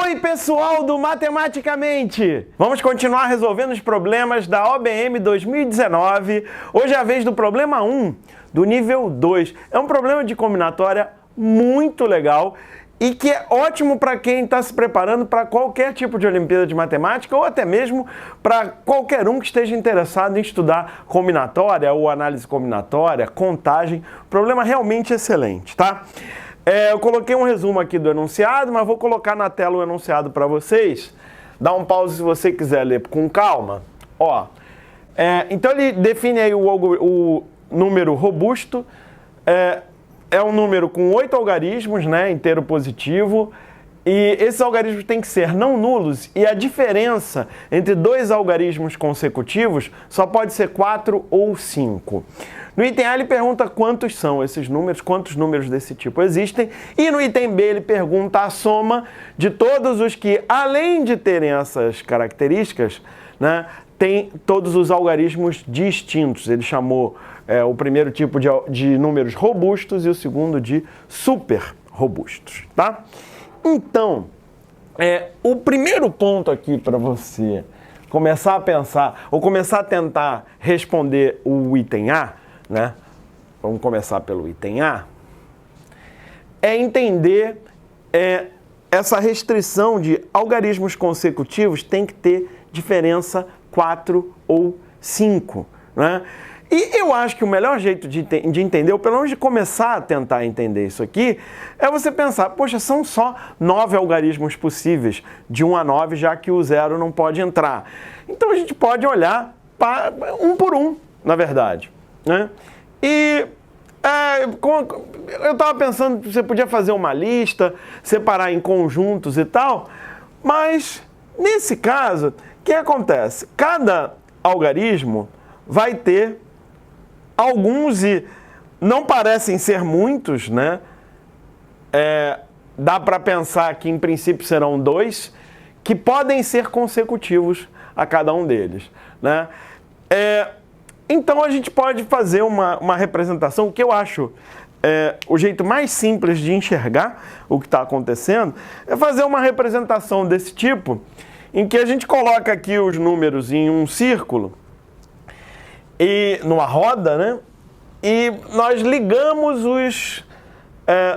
Oi, pessoal do Matematicamente! Vamos continuar resolvendo os problemas da OBM 2019. Hoje é a vez do problema 1, do nível 2. É um problema de combinatória muito legal e que é ótimo para quem está se preparando para qualquer tipo de Olimpíada de Matemática ou até mesmo para qualquer um que esteja interessado em estudar combinatória ou análise combinatória, contagem. Problema realmente excelente, tá? Eu coloquei um resumo aqui do enunciado, mas vou colocar na tela o enunciado para vocês. Dá um pause se você quiser ler com calma. Então ele define aí o número robusto. É um número com 8 algarismos, né, inteiro positivo. E esses algarismos têm que ser não nulos e a diferença entre dois algarismos consecutivos só pode ser 4 ou 5. No item A ele pergunta quantos são esses números, quantos números desse tipo existem. E no item B ele pergunta a soma de todos os que, além de terem essas características, né, tem todos os algarismos distintos. Ele chamou o primeiro tipo de números robustos e o segundo de super robustos, tá? Então, o primeiro ponto aqui para você começar a pensar, ou começar a tentar responder o item A, né? Vamos começar pelo item A. É entender essa restrição de algarismos consecutivos tem que ter diferença 4 ou 5, né? E eu acho que o melhor jeito de entender, ou pelo menos de começar a tentar entender isso aqui, é você pensar, poxa, são só 9 algarismos possíveis, de 1 a 9, já que o 0 não pode entrar. Então a gente pode olhar um por um, na verdade, né? E eu estava pensando que você podia fazer uma lista, separar em conjuntos e tal, mas nesse caso, o que acontece? Cada algarismo vai ter alguns, e não parecem ser muitos, né? Dá para pensar que em princípio serão 2, que podem ser consecutivos a cada um deles, né? Então a gente pode fazer uma representação que eu acho o jeito mais simples de enxergar o que está acontecendo, é fazer uma representação desse tipo, em que a gente coloca aqui os números em um círculo, e numa roda, né? E nós ligamos os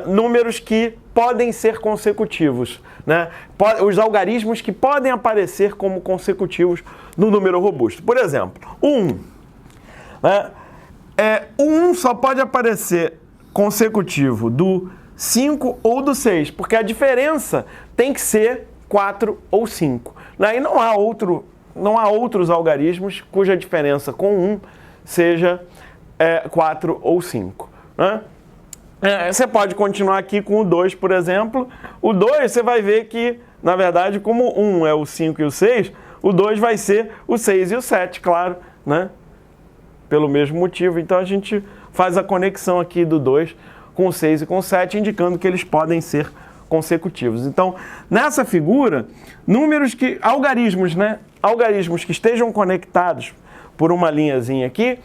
números que podem ser consecutivos, né? Os algarismos que podem aparecer como consecutivos no número robusto. Por exemplo, o 1. Né? O 1 só pode aparecer consecutivo do 5 ou do 6, porque a diferença tem que ser 4 ou 5. Né? E não há outros algarismos cuja diferença com 1 seja 4 ou 5. Né? Você pode continuar aqui com o 2, por exemplo. O 2 você vai ver que, na verdade, como 1 é o 5 e o 6, o 2 vai ser o 6 e o 7, claro, né? Pelo mesmo motivo. Então a gente faz a conexão aqui do 2 com o 6 e com o 7, indicando que eles podem ser consecutivos. Então, nessa figura, algarismos, né? Algarismos que estejam conectados por uma linhazinha aqui,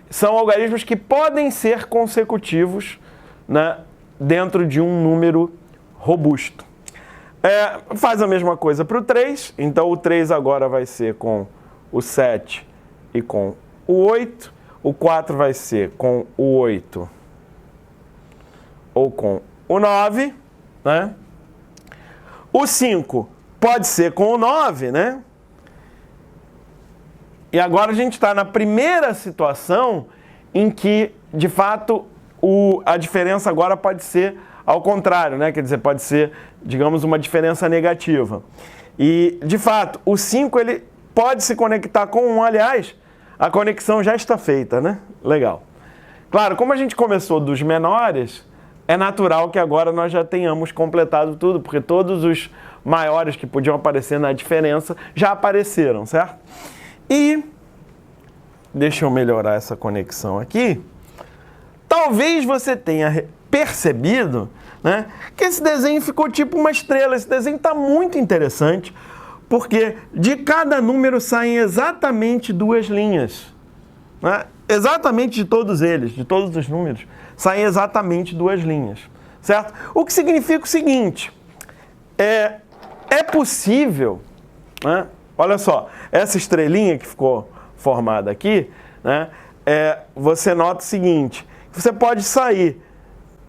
são algarismos que podem ser consecutivos, né, dentro de um número robusto. Faz a mesma coisa para o 3, então o 3 agora vai ser com o 7 e com o 8, o 4 vai ser com o 8 ou com o 9, né? O 5 pode ser com o 9, né? E agora a gente está na primeira situação em que, de fato, a diferença agora pode ser ao contrário, né? Quer dizer, pode ser, digamos, uma diferença negativa. E, de fato, o 5 ele pode se conectar com o 1. Aliás, a conexão já está feita, né? Legal. Claro, como a gente começou dos menores, é natural que agora nós já tenhamos completado tudo, porque todos os maiores que podiam aparecer na diferença já apareceram, certo? E, deixa eu melhorar essa conexão aqui, talvez você tenha percebido, né, que esse desenho ficou tipo uma estrela. Esse desenho está muito interessante, porque de cada número saem exatamente 2 linhas. Né? Exatamente de todos eles, de todos os números, saem exatamente 2 linhas. Certo? O que significa o seguinte, possível, né? Olha só, essa estrelinha que ficou formada aqui, né? Você nota o seguinte, você pode sair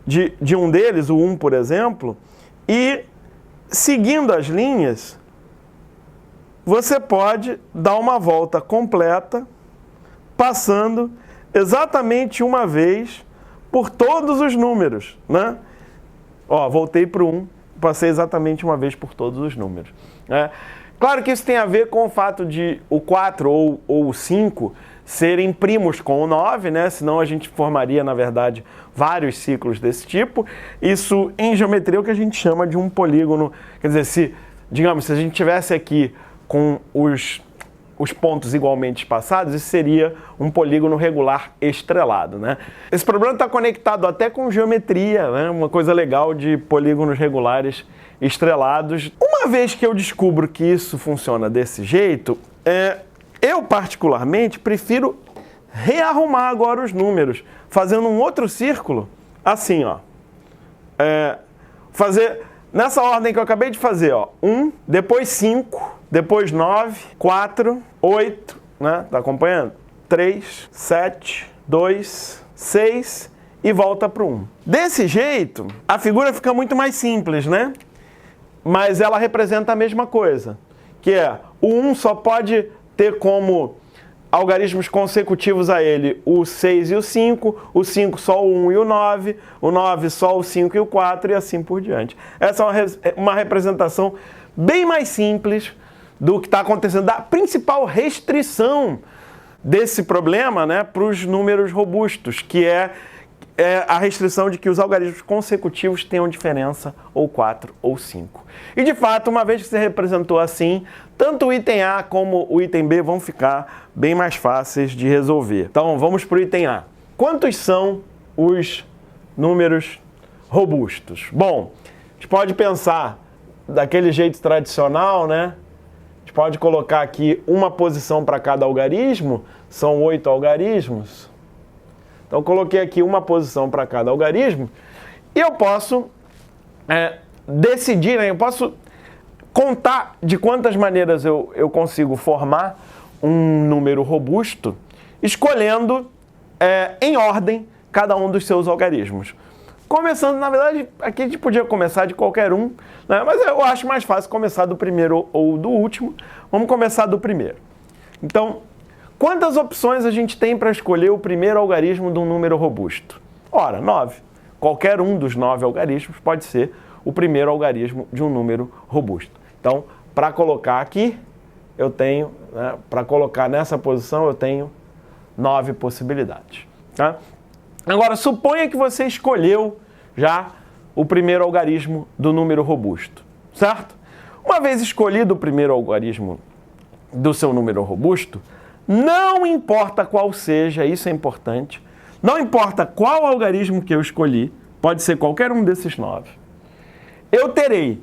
de um deles, o 1, por exemplo, e seguindo as linhas, você pode dar uma volta completa, passando exatamente uma vez por todos os números, né? Ó, voltei para o 1, passei exatamente uma vez por todos os números, né? Claro que isso tem a ver com o fato de o 4 ou o 5 serem primos com o 9, né? Senão a gente formaria, na verdade, vários ciclos desse tipo. Isso, em geometria, é o que a gente chama de um polígono. Quer dizer, se a gente tivesse aqui com os pontos igualmente espaçados, isso seria um polígono regular estrelado, né? Esse problema está conectado até com geometria, né? Uma coisa legal de polígonos regulares estrelados. Uma vez que eu descubro que isso funciona desse jeito, eu particularmente prefiro rearrumar agora os números, fazendo um outro círculo, assim, ó. Fazer nessa ordem que eu acabei de fazer, ó. 1, depois 5, depois 9, 4, 8, né? Tá acompanhando? 3, 7, 2, 6 e volta para o 1. Desse jeito, a figura fica muito mais simples, né? Mas ela representa a mesma coisa, que é o 1 só pode ter como algarismos consecutivos a ele o 6 e o 5 só o 1 e o 9 só o 5 e o 4 e assim por diante. Essa é uma representação bem mais simples do que está acontecendo, da principal restrição desse problema, né, para os números robustos, que é a restrição de que os algarismos consecutivos tenham diferença ou 4 ou 5. E de fato, uma vez que você representou assim, tanto o item A como o item B vão ficar bem mais fáceis de resolver. Então vamos para o item A. Quantos são os números robustos? Bom, a gente pode pensar daquele jeito tradicional, né? A gente pode colocar aqui uma posição para cada algarismo, são 8 algarismos. Então, eu coloquei aqui uma posição para cada algarismo e eu posso decidir, né? Eu posso contar de quantas maneiras eu consigo formar um número robusto, escolhendo em ordem cada um dos seus algarismos. Começando, na verdade, aqui a gente podia começar de qualquer um, né? Mas eu acho mais fácil começar do primeiro ou do último. Vamos começar do primeiro. Então, quantas opções a gente tem para escolher o primeiro algarismo de um número robusto? Ora, 9. Qualquer um dos 9 algarismos pode ser o primeiro algarismo de um número robusto. Então, para colocar aqui, eu tenho, né, para colocar nessa posição, eu tenho 9 possibilidades. Tá? Agora, suponha que você escolheu já o primeiro algarismo do número robusto, certo? Uma vez escolhido o primeiro algarismo do seu número robusto, não importa qual seja, isso é importante, não importa qual algarismo que eu escolhi, pode ser qualquer um desses 9, eu terei,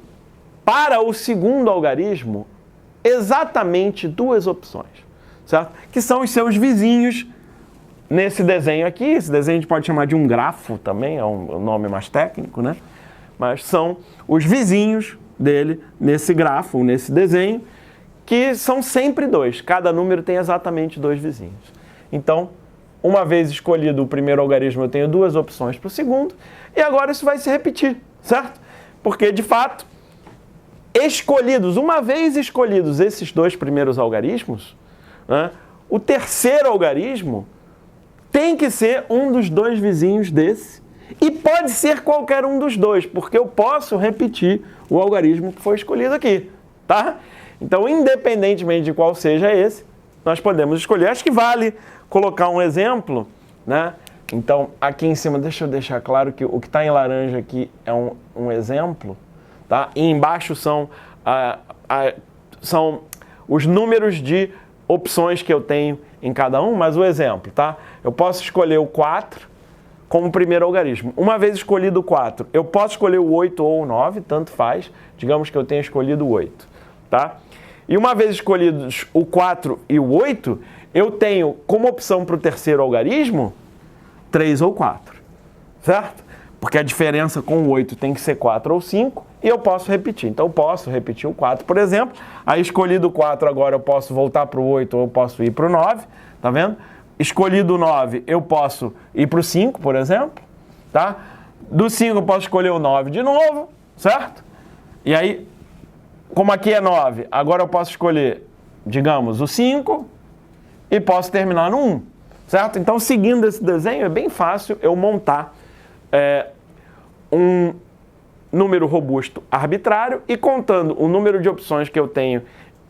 para o segundo algarismo, exatamente 2 opções, certo? Que são os seus vizinhos nesse desenho aqui. Esse desenho a gente pode chamar de um grafo também, é um nome mais técnico, né? Mas são os vizinhos dele nesse grafo, nesse desenho, que são sempre 2. Cada número tem exatamente 2 vizinhos. Então, uma vez escolhido o primeiro algarismo, eu tenho 2 opções para o segundo, e agora isso vai se repetir, certo? Porque, de fato, uma vez escolhidos esses 2 primeiros algarismos, né, o terceiro algarismo tem que ser um dos 2 vizinhos desse, e pode ser qualquer um dos 2, porque eu posso repetir o algarismo que foi escolhido aqui, tá? Então, independentemente de qual seja esse, nós podemos escolher. Acho que vale colocar um exemplo, né? Então, aqui em cima, deixa eu deixar claro que o que está em laranja aqui é um exemplo, tá? E embaixo são os números de opções que eu tenho em cada um, mas o exemplo, tá? Eu posso escolher o 4 como primeiro algarismo. Uma vez escolhido o 4, eu posso escolher o 8 ou o 9, tanto faz. Digamos que eu tenha escolhido o 8, tá? E uma vez escolhidos o 4 e o 8, eu tenho como opção para o terceiro algarismo 3 ou 4, certo? porque a diferença com o 8 tem que ser 4 ou 5, e eu posso repetir. Então eu posso repetir o 4, por exemplo. Aí escolhido o 4, agora eu posso voltar para o 8 ou eu posso ir para o 9, tá vendo? Escolhido o 9, eu posso ir para o 5, por exemplo, tá? Do 5 eu posso escolher o 9 de novo, certo? E aí, como aqui é 9, agora eu posso escolher, digamos, o 5 e posso terminar no 1, certo? Então, seguindo esse desenho, é bem fácil eu montar um número robusto arbitrário e contando o número de opções que eu tenho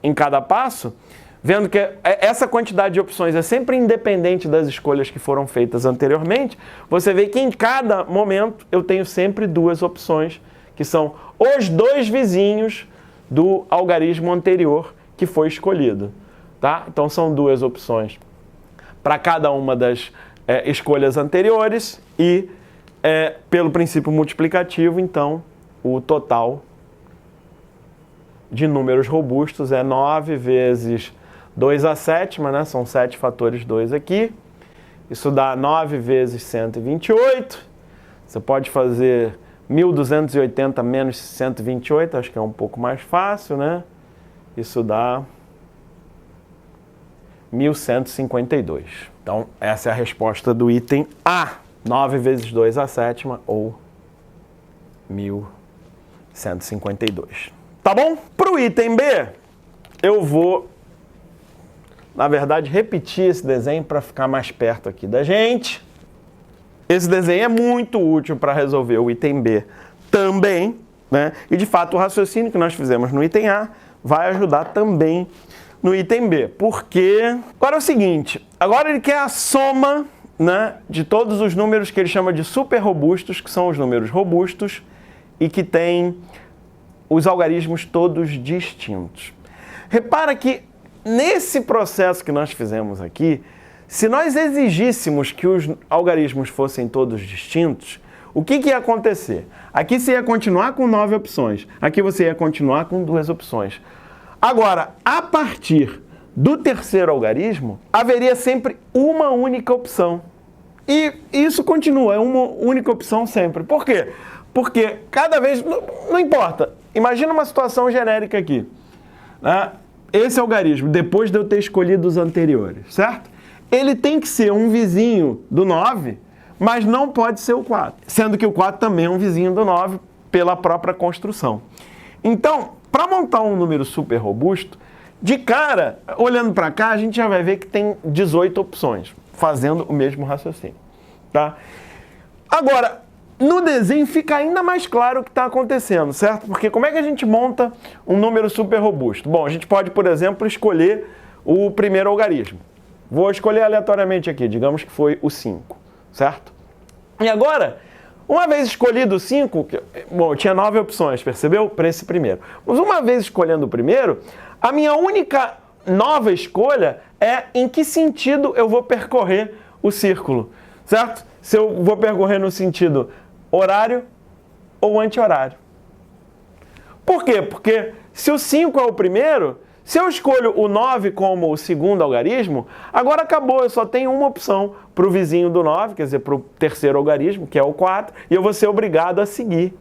em cada passo, vendo que essa quantidade de opções é sempre independente das escolhas que foram feitas anteriormente, você vê que em cada momento eu tenho sempre duas opções, que são os dois vizinhos do algarismo anterior que foi escolhido, tá? Então são duas opções para cada uma das escolhas anteriores e pelo princípio multiplicativo, então o total de números robustos é 9 vezes 2 à sétima, né? São 7 fatores 2 aqui. Isso dá 9 vezes 128. Você pode fazer 1.280 menos 128, acho que é um pouco mais fácil, né? Isso dá 1.152. Então, essa é a resposta do item A. 9 vezes 2 à sétima, ou 1.152. Tá bom? Para o item B, eu vou, na verdade, repetir esse desenho para ficar mais perto aqui da gente. Esse desenho é muito útil para resolver o item B também, né? E, de fato, o raciocínio que nós fizemos no item A vai ajudar também no item B. Porque agora é o seguinte, agora ele quer a soma, né, de todos os números que ele chama de super robustos, que são os números robustos e que têm os algarismos todos distintos. Repara que nesse processo que nós fizemos aqui, se nós exigíssemos que os algarismos fossem todos distintos, o que ia acontecer? Aqui você ia continuar com 9 opções, aqui você ia continuar com 2 opções. Agora, a partir do terceiro algarismo, haveria sempre uma única opção. E isso continua, é uma única opção sempre. Por quê? Porque cada vez, não importa, imagina uma situação genérica aqui, né? Esse algarismo, depois de eu ter escolhido os anteriores, certo? Ele tem que ser um vizinho do 9, mas não pode ser o 4, sendo que o 4 também é um vizinho do 9 pela própria construção. Então, para montar um número super robusto, de cara, olhando para cá, a gente já vai ver que tem 18 opções, fazendo o mesmo raciocínio, tá? Agora, no desenho fica ainda mais claro o que está acontecendo, certo? Porque como é que a gente monta um número super robusto? Bom, a gente pode, por exemplo, escolher o primeiro algarismo. Vou escolher aleatoriamente aqui, digamos que foi o 5, certo? E agora, uma vez escolhido o 5, bom, eu tinha 9 opções, percebeu? Para esse primeiro. Mas uma vez escolhendo o primeiro, a minha única nova escolha é em que sentido eu vou percorrer o círculo, certo? Se eu vou percorrer no sentido horário ou anti-horário. Por quê? Porque se o 5 é o primeiro, se eu escolho o 9 como o segundo algarismo, agora acabou, eu só tenho uma opção para o vizinho do 9, quer dizer, para o terceiro algarismo, que é o 4, e eu vou ser obrigado a seguir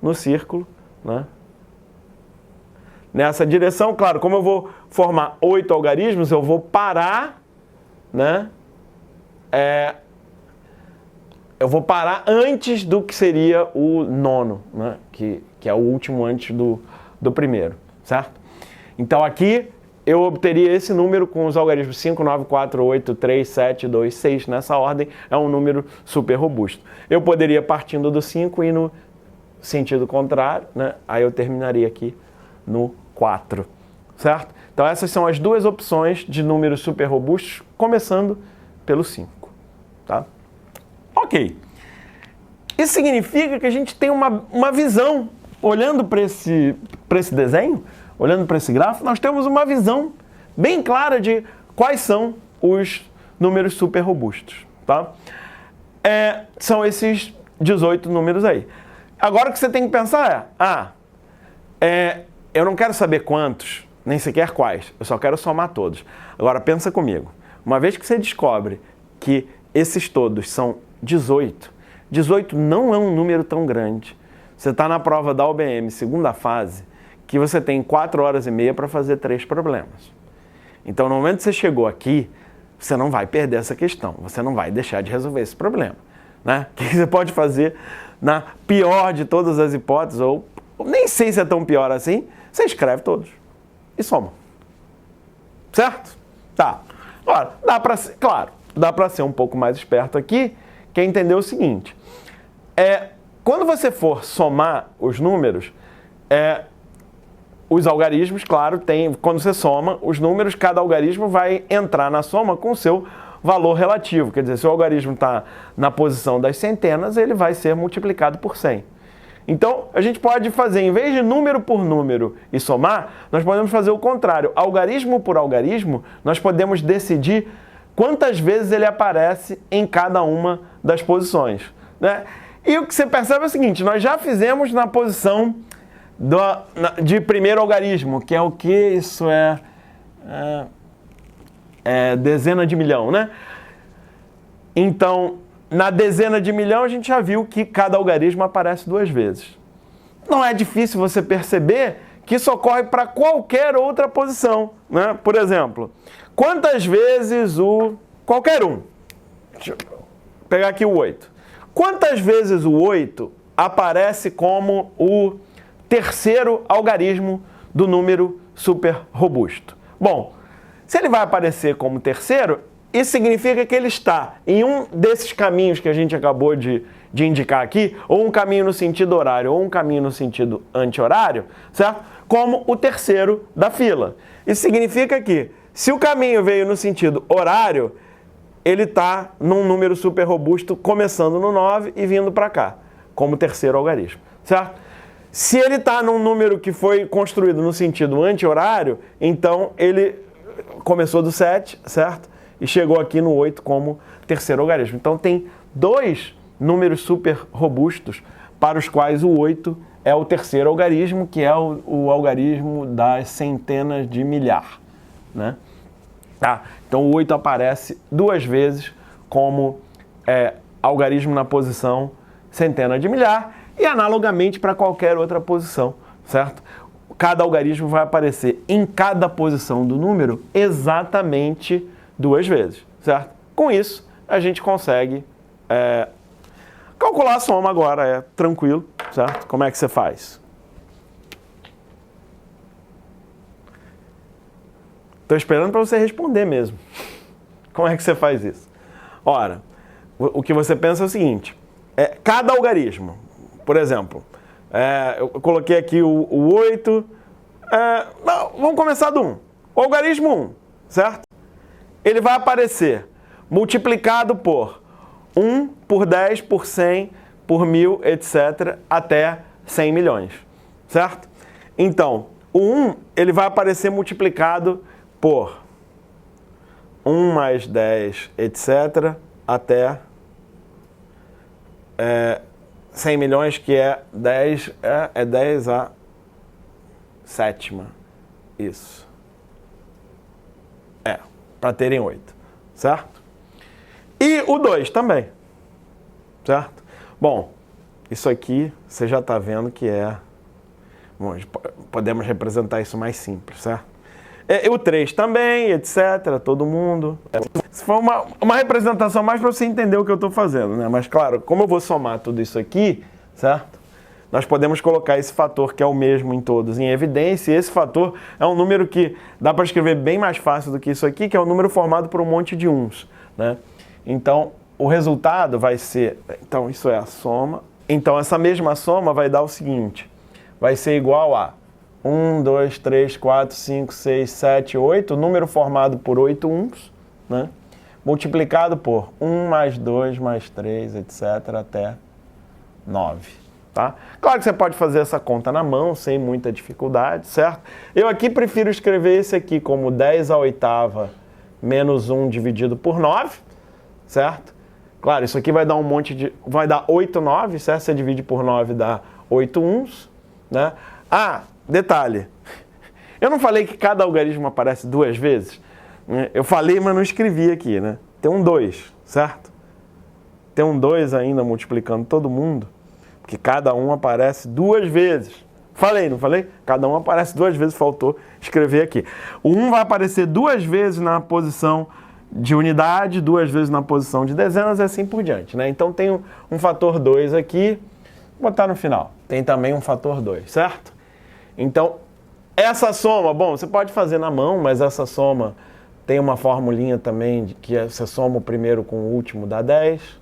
no círculo, né? Nessa direção. Claro, como eu vou formar 8 algarismos, eu vou parar, né? Eu vou parar antes do que seria o nono, né? Que é o último antes do primeiro, certo? Então aqui eu obteria esse número com os algarismos 5, 9, 4, 8, 3, 7, 2, 6, nessa ordem, é um número super robusto. Eu poderia partindo do 5 e no sentido contrário, né? Aí eu terminaria aqui no 4, certo? Então essas são as duas opções de números super robustos, começando pelo 5, tá? Ok. Isso significa que a gente tem uma visão, olhando para esse desenho, olhando para esse gráfico, nós temos uma visão bem clara de quais são os números super robustos, tá? São esses 18 números aí. Agora o que você tem que pensar eu não quero saber quantos, nem sequer quais, eu só quero somar todos. Agora pensa comigo, uma vez que você descobre que esses todos são 18, 18 não é um número tão grande. Você está na prova da OBM, segunda fase, que você tem 4 horas e meia para fazer 3 problemas. Então, no momento que você chegou aqui, você não vai perder essa questão, você não vai deixar de resolver esse problema, né? O que você pode fazer na pior de todas as hipóteses, ou nem sei se é tão pior assim, você escreve todos e soma. Certo? Tá. Agora, dá para ser um pouco mais esperto aqui, que é entender o seguinte. Quando você for somar os números, os algarismos, claro, quando você soma os números, cada algarismo vai entrar na soma com o seu valor relativo. Quer dizer, se o algarismo está na posição das centenas, ele vai ser multiplicado por 100. Então, a gente pode fazer, em vez de número por número e somar, nós podemos fazer o contrário. Algarismo por algarismo, nós podemos decidir quantas vezes ele aparece em cada uma das posições, né? E o que você percebe é o seguinte, nós já fizemos na posição de primeiro algarismo, que é o que? Isso é dezena de milhão, né? Então, na dezena de milhão, a gente já viu que cada algarismo aparece 2 vezes. Não é difícil você perceber que isso ocorre para qualquer outra posição, né? Por exemplo, quantas vezes qualquer um, deixa eu pegar aqui o 8. Quantas vezes o 8 aparece como o terceiro algarismo do número super robusto? Bom, se ele vai aparecer como terceiro, isso significa que ele está em um desses caminhos que a gente acabou de indicar aqui, ou um caminho no sentido horário, ou um caminho no sentido anti-horário, certo? Como o terceiro da fila. Isso significa que, se o caminho veio no sentido horário, ele está num número super robusto, começando no 9 e vindo para cá, como terceiro algarismo, certo? Se ele está num número que foi construído no sentido anti-horário, então ele começou do 7, certo? E chegou aqui no 8 como terceiro algarismo. Então tem 2 números super robustos para os quais o 8 é o terceiro algarismo, que é o algarismo das centenas de milhar, né? Tá? Então o 8 aparece 2 vezes como algarismo na posição centena de milhar e analogamente para qualquer outra posição, certo? Cada algarismo vai aparecer em cada posição do número exatamente 2 vezes, certo? Com isso, a gente consegue calcular a soma agora, tranquilo, certo? Como é que você faz? Estou esperando para você responder mesmo. Como é que você faz isso? Ora, o que você pensa é o seguinte, cada algarismo, por exemplo, eu coloquei aqui o 8, vamos começar do 1. O algarismo 1, certo? Ele vai aparecer multiplicado por 1, por 10, por 100, por 1000, etc., até 100 milhões, certo? Então, o 1, ele vai aparecer multiplicado por 1 mais 10, etc., até 100 milhões, que é 10 a sétima. Isso. Para terem 8, certo? E o 2 também, certo? Bom, isso aqui você já está vendo que bom, podemos representar isso mais simples, certo? O 3 também, etc., todo mundo. Isso foi uma representação mais para você entender o que eu estou fazendo, né? Mas, claro, como eu vou somar tudo isso aqui, certo? Nós podemos colocar esse fator que é o mesmo em todos em evidência, e esse fator é um número que dá para escrever bem mais fácil do que isso aqui, que é um número formado por um monte de uns, né? Então, o resultado vai ser... Então, isso é a soma. Então, essa mesma soma vai dar o seguinte, vai ser igual a 1, 2, 3, 4, 5, 6, 7, 8, número formado por 8 uns, né? Multiplicado por 1 mais 2 mais 3, etc., até 9. Tá? Claro que você pode fazer essa conta na mão, sem muita dificuldade, certo? Eu aqui prefiro escrever esse aqui como 10 à oitava menos 1 dividido por 9, certo? Claro, isso aqui vai dar vai dar 8 9, certo? Você divide por 9 dá 8 uns, né? Detalhe, eu não falei que cada algarismo aparece 2 vezes? Eu falei, mas não escrevi aqui, né? Tem um 2, certo? Tem um 2 ainda multiplicando todo mundo, porque cada um aparece 2 vezes. Falei, não falei? Cada um aparece 2 vezes, faltou escrever aqui. O 1 vai aparecer 2 vezes na posição de unidade, 2 vezes na posição de dezenas e assim por diante, né? Então tem um fator 2 aqui, vou botar no final. Tem também um fator 2, certo? Então, essa soma, bom, você pode fazer na mão, mas essa soma tem uma formulinha também de que você soma o primeiro com o último dá 10,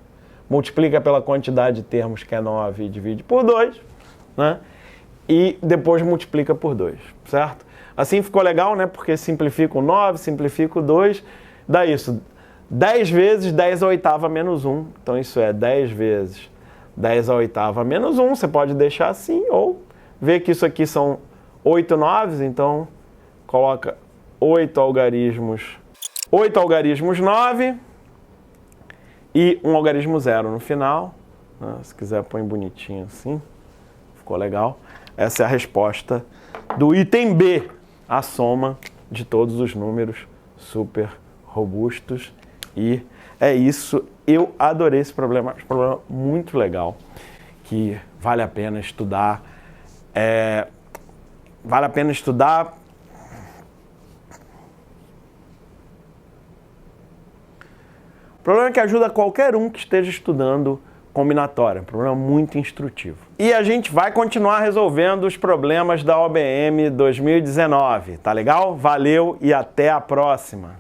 multiplica pela quantidade de termos que é 9 e divide por 2, né? E depois multiplica por 2, certo? Assim ficou legal, né? Porque simplifica o 9, simplifica o 2, dá isso, 10 vezes 10 à oitava menos 1. Então isso é 10 vezes 10 à oitava menos 1, você pode deixar assim, ou ver que isso aqui são 8 noves, então coloca 8 algarismos 9 e um algarismo 0 no final, né? Se quiser põe bonitinho assim, ficou legal. Essa é a resposta do item B, a soma de todos os números super robustos. E é isso, eu adorei esse problema muito legal, que vale a pena estudar. Vale a pena estudar. O problema é que ajuda qualquer um que esteja estudando combinatória, um problema muito instrutivo. E a gente vai continuar resolvendo os problemas da OBM 2019, tá legal? Valeu e até a próxima!